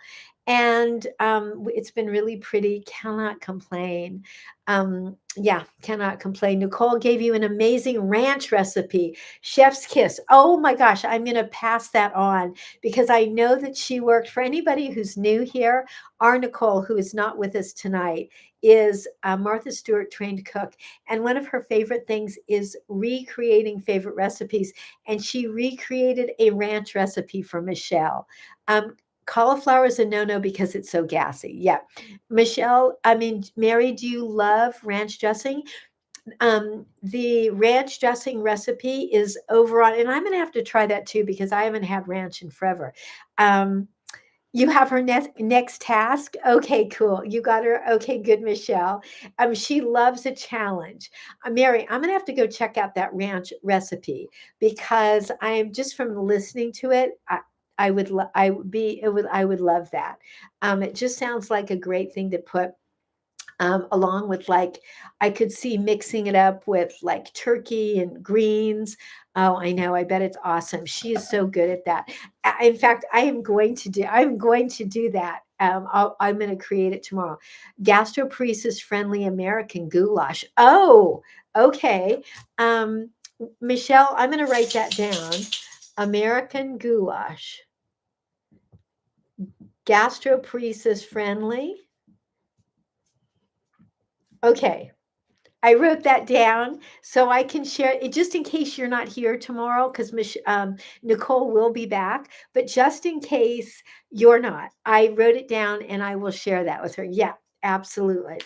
And it's been really pretty. Cannot complain. Yeah, cannot complain. Nicole gave you an amazing ranch recipe, chef's kiss. Oh my gosh, I'm going to pass that on because I know that she worked for anybody who's new here. Our Nicole, who is not with us tonight, is a Martha Stewart trained cook. And one of her favorite things is recreating favorite recipes. And she recreated a ranch recipe for Michelle. Cauliflower is a no-no because it's so gassy. Yeah. Michelle, I mean, Mary, do you love ranch dressing? The ranch dressing recipe is over on, and I'm going to have to try that too because I haven't had ranch in forever. Um, You have her next task? Okay, cool. You got her. Okay, good, Michelle. She loves a challenge. Mary, I'm gonna have to go check out that ranch recipe because I am just from listening to it. I would, I would be, it would, I would love that. It just sounds like a great thing to put along with like I could see mixing it up with like turkey and greens. Oh, I know. I bet it's awesome. She is so good at that. In fact, I'm going to do that. I'm going to create it tomorrow. Gastroparesis friendly American goulash. Oh, okay. Um, Michelle, I'm going to write that down. American goulash, gastroparesis friendly. Okay. I wrote that down so I can share it just in case you're not here tomorrow because Nicole will be back. But just in case you're not, I wrote it down and I will share that with her. Yeah, absolutely.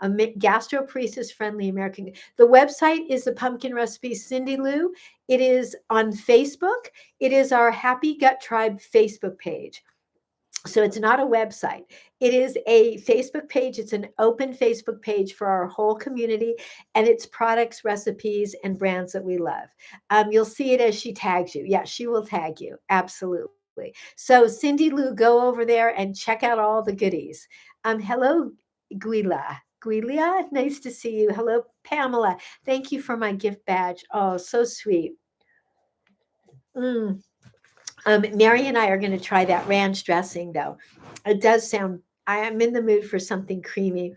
Gastroparesis friendly American. The website is the Pumpkin Recipe Cindy Lou. It is on Facebook. It is our Happy Gut Tribe Facebook page. So it's not a website. It is a Facebook page. It's an open Facebook page for our whole community, and it's products, recipes, and brands that we love. You'll see it as she tags you. Yeah, she will tag you. Absolutely. So Cindy Lou, go over there and check out all the goodies. Hello, Guila. Guilia, nice to see you. Hello, Pamela. Thank you for my gift badge. Oh, so sweet. Mm. Mary and I are going to try that ranch dressing, though. It does sound, I am in the mood for something creamy,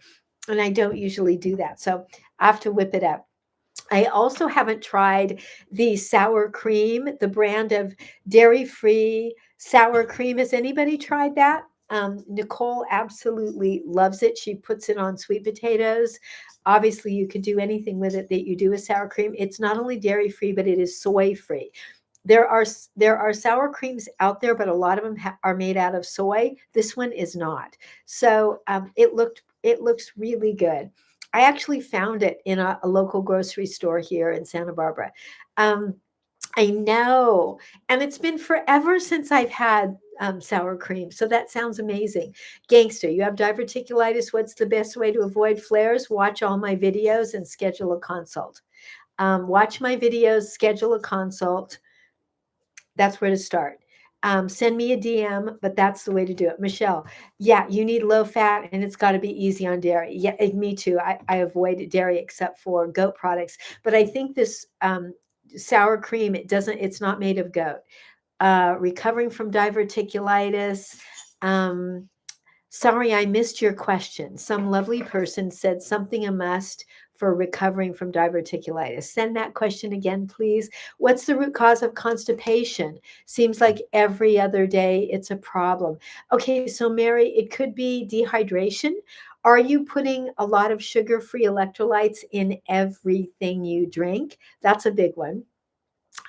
and I don't usually do that. So I have to whip it up. I also haven't tried the sour cream, the brand of dairy free sour cream. Has anybody tried that? Nicole absolutely loves it. She puts it on sweet potatoes. Obviously, you could do anything with it that you do with sour cream. It's not only dairy free, but it is soy free. There are sour creams out there, but a lot of them are made out of soy. This one is not. So it looks really good. I actually found it in a local grocery store here in Santa Barbara. Um, I know, and it's been forever since I've had sour cream. So that sounds amazing. Gangster, you have diverticulitis. What's the best way to avoid flares? Watch all my videos and schedule a consult. Watch my videos, schedule a consult. That's where to start. Send me a DM, but that's the way to do it. Michelle, yeah, you need low fat and it's got to be easy on dairy. Yeah, me too. I avoid dairy except for goat products, but I think this sour cream, it's not made of goat. Recovering from diverticulitis. Um, Sorry, I missed your question. Some lovely person said something a must for recovering from diverticulitis. Send that question again, please. What's the root cause of constipation? Seems like every other day it's a problem. Okay, so Mary, it could be dehydration. Are you putting a lot of sugar-free electrolytes in everything you drink? That's a big one.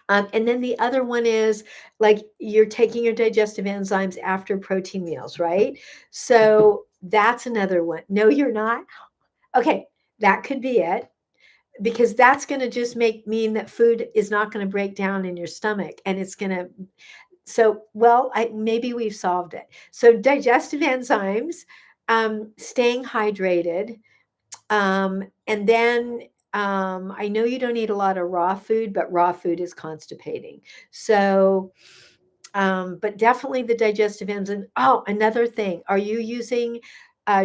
And then the other one is like you're taking your digestive enzymes after protein meals, right? So that's another one. No, you're not. Okay, that could be it because that's going to just mean that food is not going to break down in your stomach and it's going to well, maybe we've solved it. So digestive enzymes, staying hydrated, and then I know you don't eat a lot of raw food, but raw food is constipating. So, but definitely the digestive enzymes. Oh, another thing. Are you using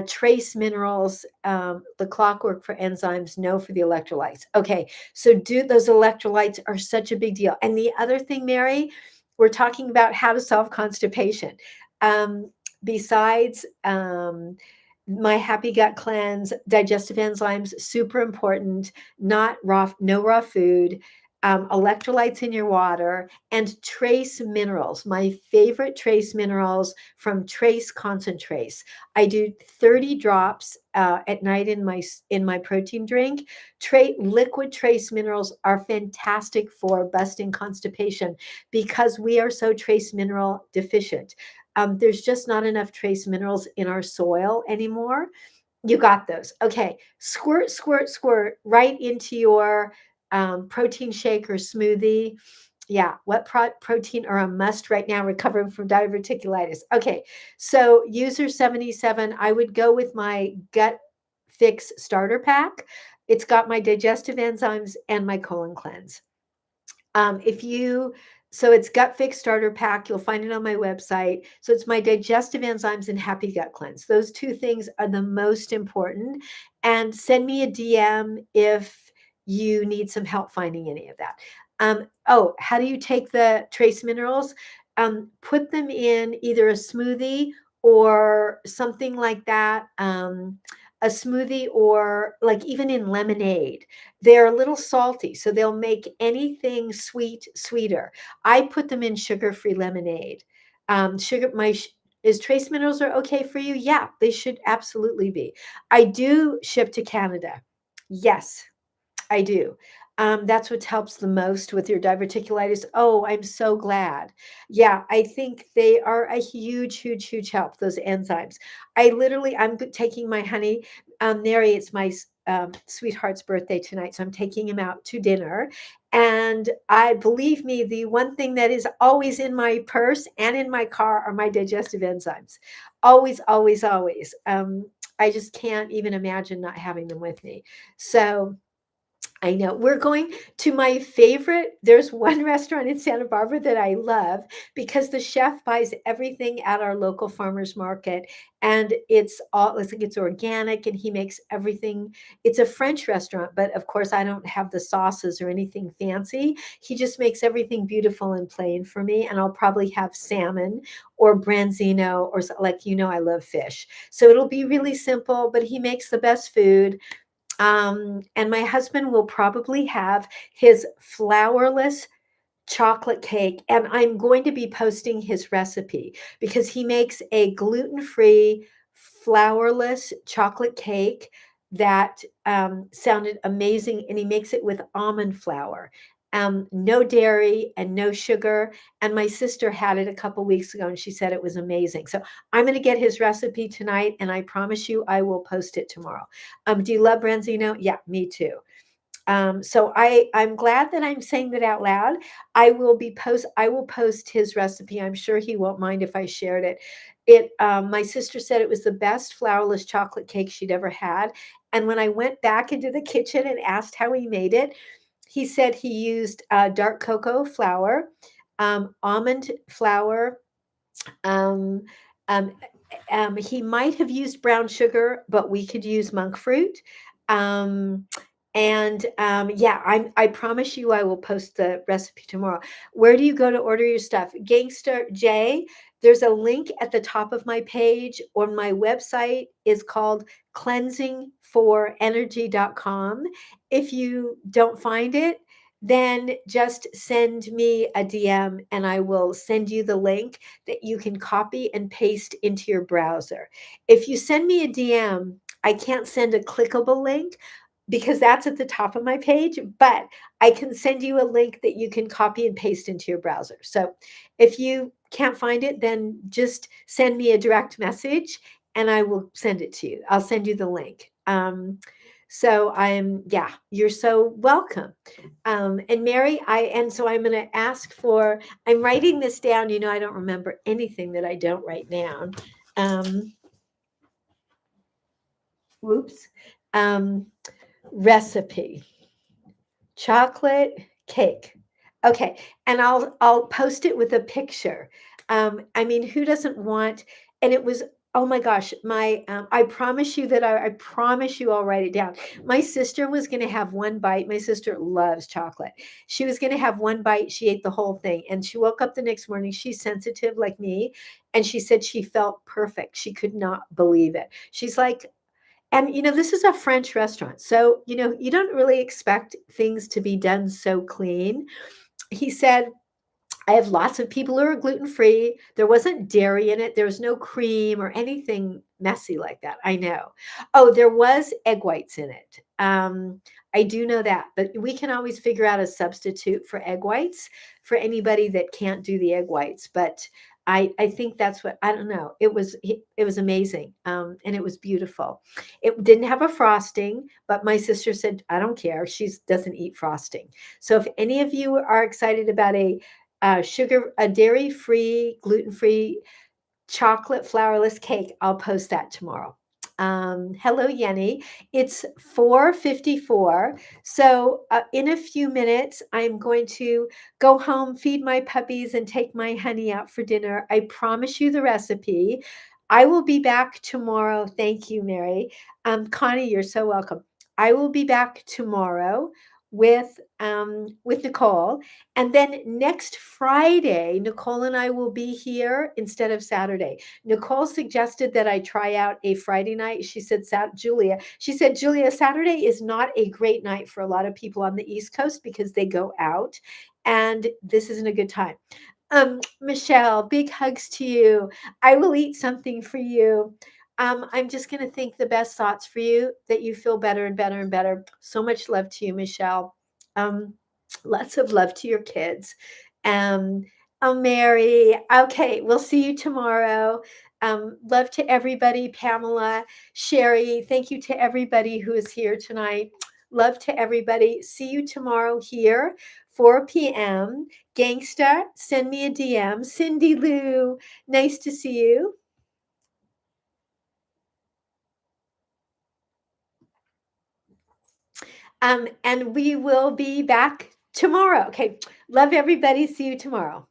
trace minerals? The clockwork for enzymes, no for the electrolytes. Okay, so do those electrolytes are such a big deal. And the other thing, Mary, we're talking about how to solve constipation. Besides my happy gut cleanse, digestive enzymes, super important, not raw, no raw food, electrolytes in your water, and trace minerals. My favorite trace minerals from Trace Concentrates. I do 30 drops at night in my protein drink. Liquid trace minerals are fantastic for busting constipation because we are so trace mineral deficient. There's just not enough trace minerals in our soil anymore. You got those. Okay. Squirt, squirt, squirt right into your protein shake or smoothie. Yeah, what protein are a must right now recovering from diverticulitis? Okay, so user 77, I would go with my Gut Fix starter pack. It's got my digestive enzymes and my colon cleanse. If you so it's Gut Fix Starter Pack. You'll find it on my website. So it's my digestive enzymes and happy gut cleanse. Those two things are the most important. And send me a DM if you need some help finding any of that. Oh, how do you take the trace minerals? Put them in either a smoothie or something like that. A smoothie or like even in lemonade. They're a little salty, so they'll make anything sweet sweeter. I put them in sugar-free lemonade. Sugar my sh Is trace minerals are okay for you? Yeah, they should absolutely be. I do ship to Canada. Yes. I do. That's what helps the most with your diverticulitis. Oh, I'm so glad. Yeah, I think they are a huge, huge, huge help, those enzymes. I'm taking my honey, Mary, it's my sweetheart's birthday tonight, so I'm taking him out to dinner. And I believe me, the one thing that is always in my purse and in my car are my digestive enzymes. Always, always, always. I just can't even imagine not having them with me. So, I know. We're going to my favorite there's one restaurant in Santa Barbara that I love because the chef buys everything at our local farmer's market, and it's like it's organic, and he makes everything. It's a French restaurant, but of course, I don't have the sauces or anything fancy. He just makes everything beautiful and plain for me, and I'll probably have salmon or branzino or like, I love fish. So it'll be really simple, but he makes the best food. And my husband will probably have his flourless chocolate cake, and I'm going to be posting his recipe because he makes a gluten-free, flourless chocolate cake that sounded amazing, and he makes it with almond flour. No dairy and no sugar. And my sister had it a couple weeks ago, and she said it was amazing. So I'm going to get his recipe tonight, and I promise you I will post it tomorrow. Do you love branzino? Yeah, me too. So I'm glad that I'm saying that out loud. I will post his recipe. I'm sure he won't mind if I shared it. My sister said it was the best flourless chocolate cake she'd ever had. And when I went back into the kitchen and asked how he made it, he said he used dark cocoa flour, almond flour, um, um, he might have used brown sugar, but we could use monk fruit. Um, yeah, I promise you I will post the recipe tomorrow. Where do you go to order your stuff? Gangster J, there's a link at the top of my page, or my website is called cleansingforenergy.com. If you don't find it, then just send me a DM and I will send you the link that you can copy and paste into your browser. If you send me a DM, I can't send a clickable link because that's at the top of my page, but I can send you a link that you can copy and paste into your browser. So if you can't find it, then just send me a direct message and I will send it to you. I'll send you the link. Yeah, you're so welcome. And Mary, so I'm going to ask for, I'm writing this down. I don't remember anything that I don't write down. Um, whoops. Um, Recipe, chocolate cake. Okay. And I'll post it with a picture. I mean, who doesn't want, and it was, oh my gosh, I promise you that I promise you I'll write it down. My sister was going to have one bite. My sister loves chocolate. She was going to have one bite. She ate the whole thing. And she woke up the next morning. She's sensitive like me. And she said she felt perfect. She could not believe it. She's like, and this is a French restaurant. So, you don't really expect things to be done so clean. He said, I have lots of people who are gluten free. There wasn't dairy in it. There was no cream or anything messy like that. I know. Oh, there was egg whites in it. I do know that, but we can always figure out a substitute for egg whites for anybody that can't do the egg whites. But I think that's what I don't know. It was amazing, and it was beautiful. It didn't have a frosting, but my sister said, "I don't care. She doesn't eat frosting." So if any of you are excited about a dairy-free, gluten-free chocolate flourless cake, I'll post that tomorrow. Hello, Yenny. It's 4:54. So in a few minutes, I'm going to go home, feed my puppies, and take my honey out for dinner. I promise you the recipe. I will be back tomorrow. Thank you, Mary. Connie, you're so welcome. I will be back tomorrow with Nicole, and then next Friday, Nicole and I will be here instead of Saturday. Nicole suggested that I try out a Friday night. She said, Julia, Saturday is not a great night for a lot of people on the East Coast because they go out, and this isn't a good time. Michelle, big hugs to you. I will eat something for you. I'm just going to think the best thoughts for you, that you feel better and better and better. So much love to you, Michelle. Um, Lots of love to your kids. Um, oh, Mary. Okay, we'll see you tomorrow. Love to everybody. Pamela, Sherry, thank you to everybody who is here tonight. Love to everybody. See you tomorrow here, 4 p.m. Gangsta, send me a DM. Cindy Lou, nice to see you. And we will be back tomorrow. Okay. Love everybody. See you tomorrow.